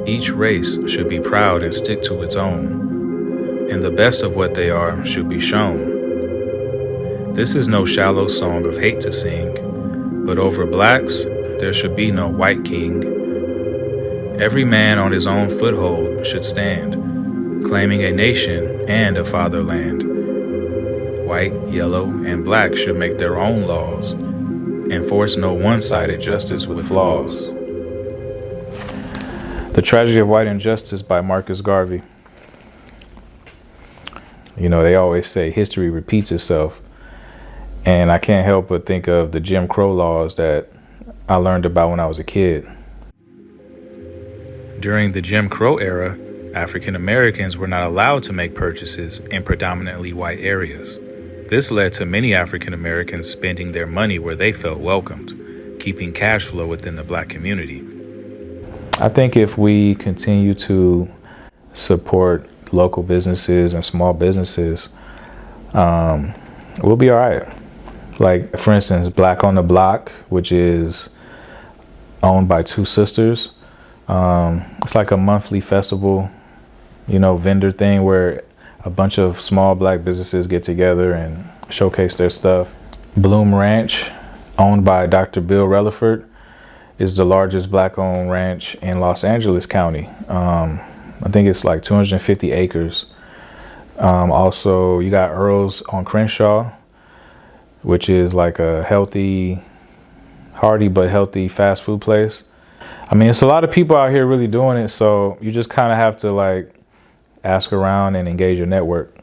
Each race should be proud and stick to its own, and the best of what they are should be shown. This is no shallow song of hate to sing, but over blacks, there should be no white king. Every man on his own foothold should stand, claiming a nation and a fatherland. White, yellow, and black should make their own laws, enforce no one-sided justice with flaws. The Tragedy of White Injustice by Marcus Garvey. You know, they always say history repeats itself. And I can't help but think of the Jim Crow laws that I learned about when I was a kid. During the Jim Crow era, African Americans were not allowed to make purchases in predominantly white areas. This led to many African Americans spending their money where they felt welcomed, keeping cash flow within the black community. I think if we continue to support local businesses and small businesses, we'll be all right. Like, for instance, Black on the Block, which is owned by two sisters. It's like a monthly festival, vendor thing where a bunch of small black businesses get together and showcase their stuff. Bloom Ranch, owned by Dr. Bill Relaford, is the largest black-owned ranch in Los Angeles County. I think it's like 250 acres. Also, you got Earl's on Crenshaw, which is like a hearty but healthy fast food place. I mean, it's a lot of people out here really doing it, so you just kind of have to ask around and engage your network.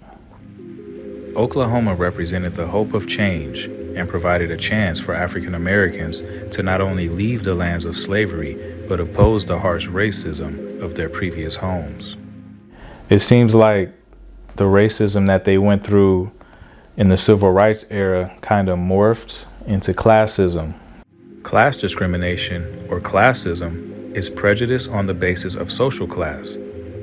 Oklahoma represented the hope of change and provided a chance for African Americans to not only leave the lands of slavery, but oppose the harsh racism of their previous homes. It seems like the racism that they went through in the civil rights era kind of morphed into classism. Class discrimination, or classism, is prejudice on the basis of social class.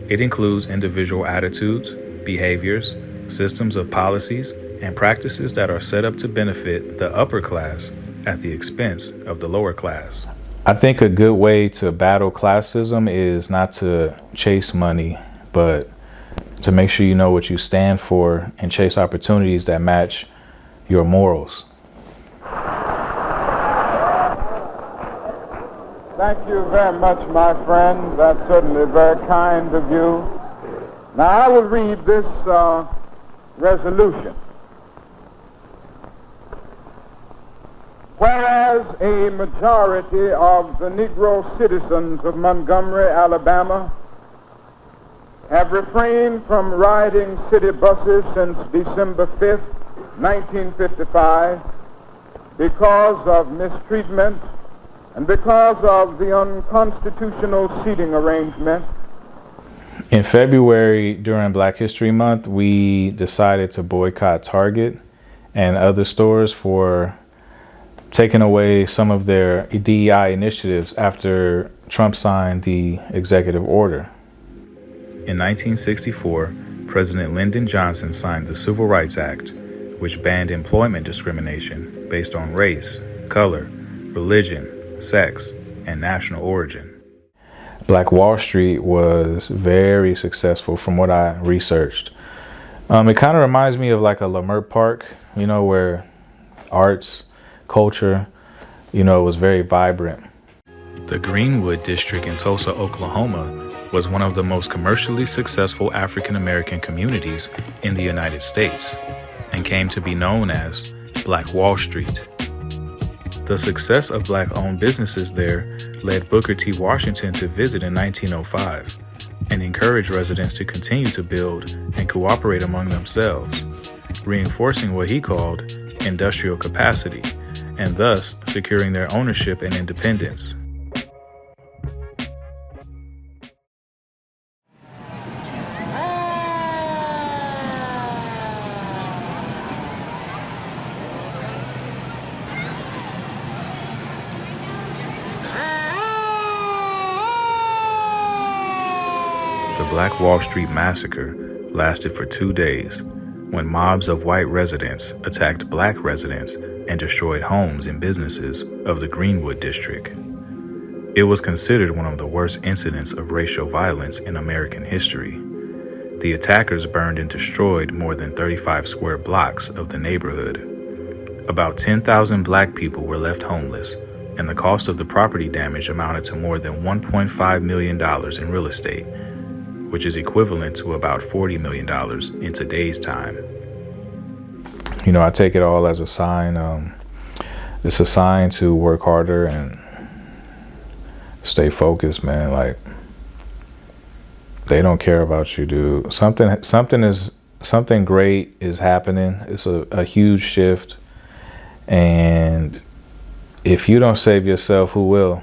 It includes individual attitudes, behaviors, systems of policies, and practices that are set up to benefit the upper class at the expense of the lower class. I think a good way to battle classism is not to chase money, but to make sure you know what you stand for and chase opportunities that match your morals. Thank you very much, my friend. That's certainly very kind of you. Now, I will read this resolution. Whereas a majority of the Negro citizens of Montgomery, Alabama, have refrained from riding city buses since December 5th, 1955, because of mistreatment and because of the unconstitutional seating arrangement. In February, during Black History Month, we decided to boycott Target and other stores for taking away some of their DEI initiatives after Trump signed the executive order. In 1964, President Lyndon Johnson signed the Civil Rights Act, which banned employment discrimination based on race, color, religion, sex, and national origin. Black Wall Street was very successful from what I researched. It kind of reminds me of like a Lamert Park, where arts, culture, was very vibrant. The Greenwood District in Tulsa, Oklahoma, was one of the most commercially successful African American communities in the United States and came to be known as Black Wall Street. The success of Black-owned businesses there led Booker T. Washington to visit in 1905 and encourage residents to continue to build and cooperate among themselves, reinforcing what he called industrial capacity, and thus securing their ownership and independence. The Black Wall Street Massacre lasted for 2 days when mobs of white residents attacked black residents and destroyed homes and businesses of the Greenwood District. It was considered one of the worst incidents of racial violence in American history. The attackers burned and destroyed more than 35 square blocks of the neighborhood. About 10,000 black people were left homeless, and the cost of the property damage amounted to more than $1.5 million in real estate, which is equivalent to about $40 million in today's time. You know, I take it all as a sign. It's a sign to work harder and stay focused, man. Like, they don't care about you, dude. Something great is happening. It's a huge shift. And if you don't save yourself, who will?